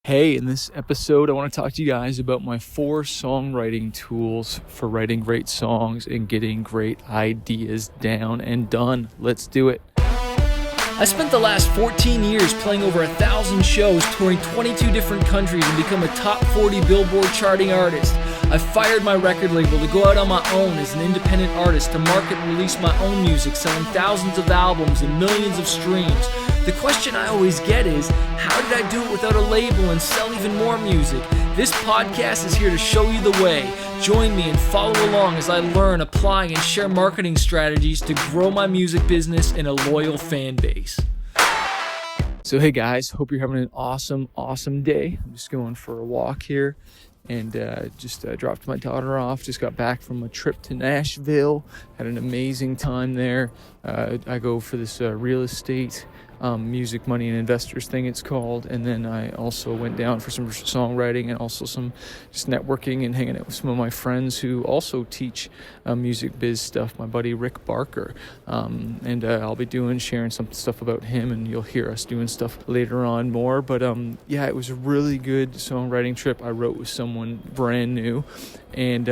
Hey, in this episode, I want to talk to you guys about my 4 songwriting tools for writing great songs and getting great ideas down and done. Let's do it. I spent the last 14 years playing over 1,000 shows, touring 22 different countries, and become a top 40 Billboard charting artist. I fired my record label to go out on my own as an independent artist to market and release my own music, selling thousands of albums and millions of streams. The question I always get is, how did I do it without a label and sell even more music? This podcast is here to show you the way. Join me and follow along as I learn, apply, and share marketing strategies to grow my music business and a loyal fan base. So hey guys, hope you're having an awesome day. I'm just going for a walk here and just dropped my daughter off. Just got back from a trip to Nashville. Had an amazing time there. I go for this real estate music, money, and investors thing it's called, and then I also went down for some songwriting and also some just networking and hanging out with some of my friends who also teach music biz stuff. My buddy Rick Barker, and I'll be sharing some stuff about him, and you'll hear us doing stuff later on more. But yeah, it was a really good songwriting trip. I wrote with someone brand new and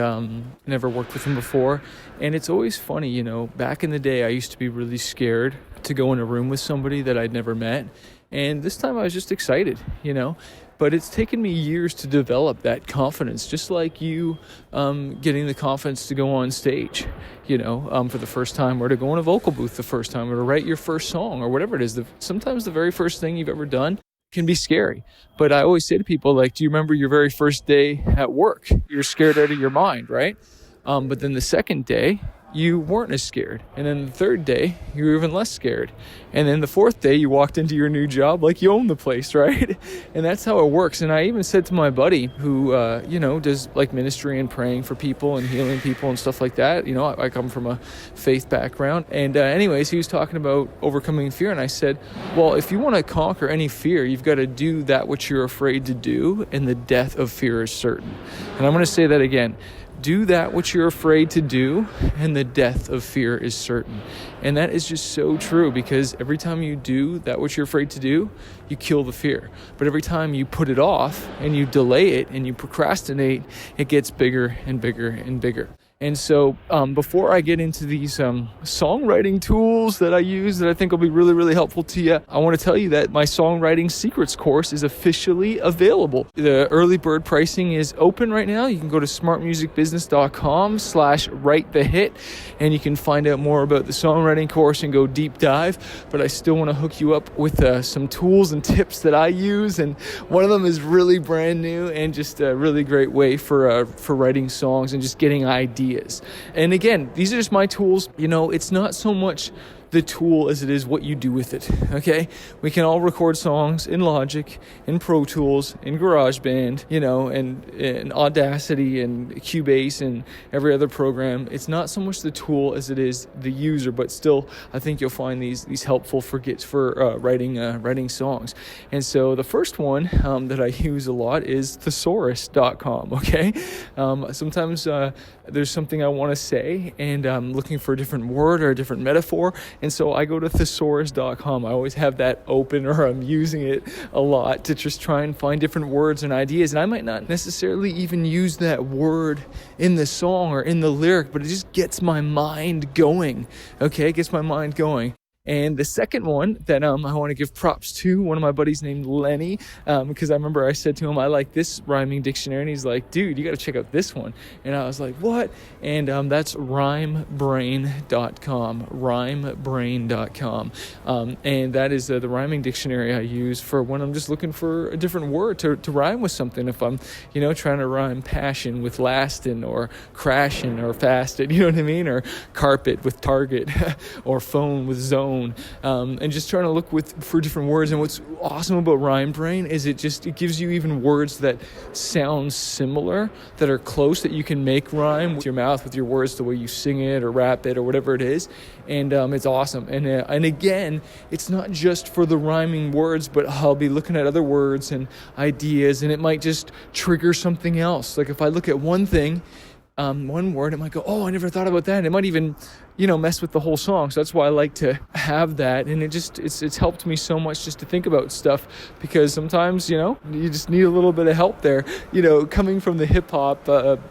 never worked with him before, and it's always funny, you know, back in the day I used to be really scared to go in a room with somebody that I'd never met, and this time I was just excited, you know. But it's taken me years to develop that confidence, just like you getting the confidence to go on stage, you know, for the first time, or to go in a vocal booth the first time, or to write your first song, or whatever it is. Sometimes the very first thing you've ever done can be scary. But I always say to people, like, do you remember your very first day at work? You're scared out of your mind, right? But then the second day, you weren't as scared. And then the third day, you were even less scared. And then the fourth day, you walked into your new job like you own the place, right? And that's how it works. And I even said to my buddy who, you know, does like ministry and praying for people and healing people and stuff like that. You know, I come from a faith background. And anyways, he was talking about overcoming fear. And I said, well, if you want to conquer any fear, you've got to do that which you're afraid to do. And the death of fear is certain. And I'm going to say that again. Do that which you're afraid to do, and the death of fear is certain. And that is just so true, because every time you do that which you're afraid to do, you kill the fear. But every time you put it off and you delay it and you procrastinate, it gets bigger and bigger and bigger. And so before I get into these songwriting tools that I use that I think will be really, really helpful to you, I want to tell you that my Songwriting Secrets course is officially available. The early bird pricing is open right now. You can go to smartmusicbusiness.com/writethehit, and you can find out more about the songwriting course and go deep dive. But I still want to hook you up with some tools and tips that I use, and one of them is really brand new and just a really great way for writing songs and just getting ideas. And again, these are just my tools. You know, it's not so much the tool as it is what you do with it, okay? We can all record songs in Logic, in Pro Tools, in GarageBand, you know, and Audacity and Cubase and every other program. It's not so much the tool as it is the user, but still, I think you'll find these helpful for writing songs. And so the first one that I use a lot is thesaurus.com, okay? Sometimes there's something I want to say, and I'm looking for a different word or a different metaphor, and so I go to thesaurus.com. I always have that open, or I'm using it a lot to just try and find different words and ideas. And I might not necessarily even use that word in the song or in the lyric, but it just gets my mind going. Okay, it gets my mind going. And the second one that I want to give props to, one of my buddies named Lenny, because I remember I said to him, I like this rhyming dictionary, and he's like, dude, you got to check out this one. And I was like, what? And that's rhymebrain.com, rhymebrain.com. And that is the rhyming dictionary I use for when I'm just looking for a different word to rhyme with something. If I'm, you know, trying to rhyme passion with lastin', or crashin', or fasted, you know what I mean? Or carpet with target, or phone with zone. And just trying to look for different words. And what's awesome about Rhyme Brain is it gives you even words that sound similar, that are close, that you can make rhyme with your mouth, with your words, the way you sing it or rap it or whatever it is. And it's awesome. And again, it's not just for the rhyming words, but I'll be looking at other words and ideas, and it might just trigger something else. Like if I look at one thing, one word, it might go, oh, I never thought about that. And it might even mess with the whole song. So that's why I like to have that. And it's helped me so much just to think about stuff, because sometimes, you just need a little bit of help there. Coming from the hip hop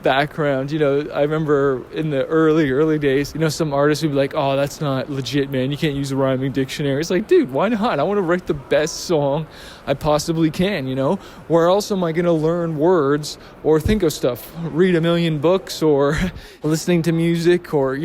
background, I remember in the early days, some artists would be like, oh, that's not legit, man. You can't use a rhyming dictionary. It's like, dude, why not? I want to write the best song I possibly can, Where else am I going to learn words or think of stuff? Read a million books or listening to music or,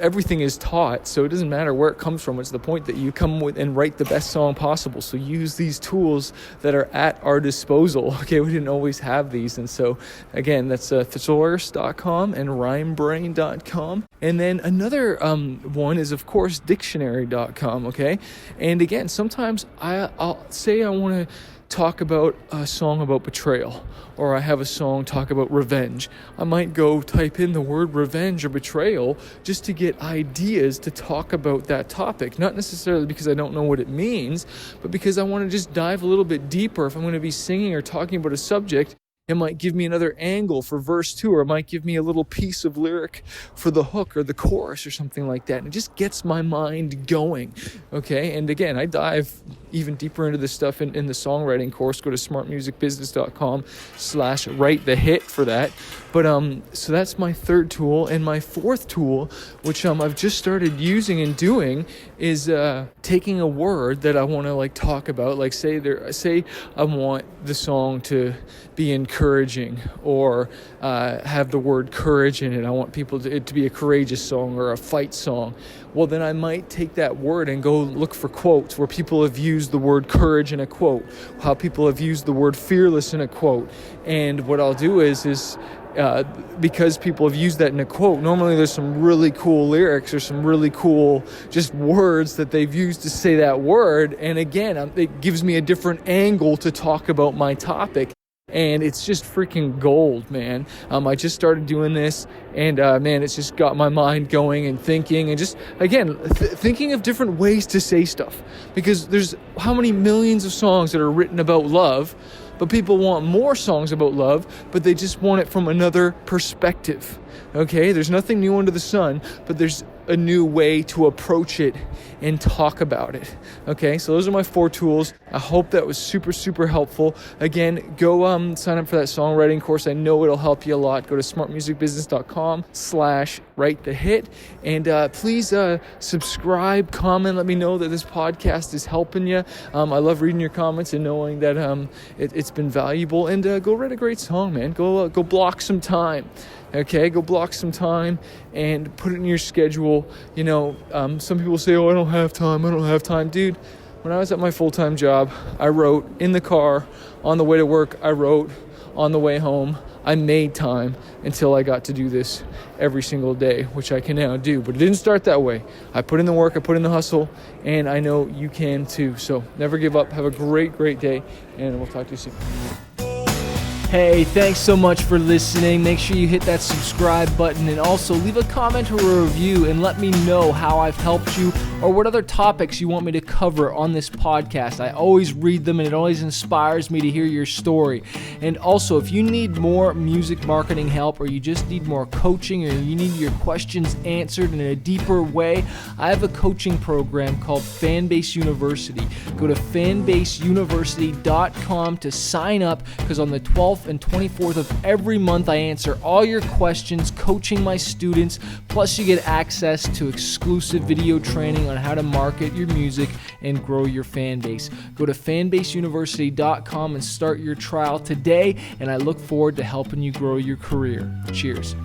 everything is taught. So it doesn't matter where it comes from. It's the point that you come with and write the best song possible. So use these tools that are at our disposal. Okay, we didn't always have these. And so, again, that's thesaurus.com and rhymebrain.com. And then another one is, of course, dictionary.com, okay? And again, sometimes I'll say I want to talk about a song about betrayal, or I have a song talk about revenge. I might go type in the word revenge or betrayal just to get ideas to talk about that topic. Not necessarily because I don't know what it means, but because I want to just dive a little bit deeper. If I'm going to be singing or talking about a subject, it might give me another angle for verse 2, or it might give me a little piece of lyric for the hook or the chorus or something like that. And it just gets my mind going, okay? And again, I dive even deeper into this stuff in the songwriting course. Go to smartmusicbusiness.com/write-the-hit for that. But so that's my third tool. And my fourth tool, which I've just started using and doing, is taking a word that I want to talk about. Like say I want the song to be encouraging, or have the word courage in it. I want it to be a courageous song or a fight song. Well, then I might take that word and go look for quotes where people have used the word courage in a quote, how people have used the word fearless in a quote. And what I'll do is because people have used that in a quote, normally there's some really cool lyrics or some really cool just words that they've used to say that word. And again, it gives me a different angle to talk about my topic. And it's just freaking gold, man. I just started doing this, and man, it's just got my mind going and thinking, and just, again, thinking of different ways to say stuff. Because there's how many millions of songs that are written about love, but people want more songs about love, but they just want it from another perspective. Okay, there's nothing new under the sun, but there's a new way to approach it and talk about it. Okay, so those are my 4 tools. I hope that was super, super helpful. Again, go sign up for that songwriting course. I know it'll help you a lot. Go to smartmusicbusiness.com/write-the-hit. And please subscribe, comment, let me know that this podcast is helping you. I love reading your comments and knowing that it's been valuable. And go write a great song, man. Go block some time. Okay, go block some time and put it in your schedule. Some people say, oh, I don't have time. Dude, when I was at my full-time job, I wrote in the car on the way to work. I wrote on the way home. I made time until I got to do this every single day, which I can now do. But it didn't start that way. I put in the work, I put in the hustle, and I know you can too. So never give up. Have a great, great day, and we'll talk to you soon. Hey, thanks so much for listening. Make sure you hit that subscribe button, and also leave a comment or a review and let me know how I've helped you or what other topics you want me to cover on this podcast. I always read them, and it always inspires me to hear your story. And also, if you need more music marketing help, or you just need more coaching, or you need your questions answered in a deeper way, I have a coaching program called Fanbase University. Go to fanbaseuniversity.com to sign up, because on the 12th and 24th of every month, I answer all your questions, coaching my students, plus you get access to exclusive video training on how to market your music and grow your fan base. Go to fanbaseuniversity.com and start your trial today, and I look forward to helping you grow your career. Cheers.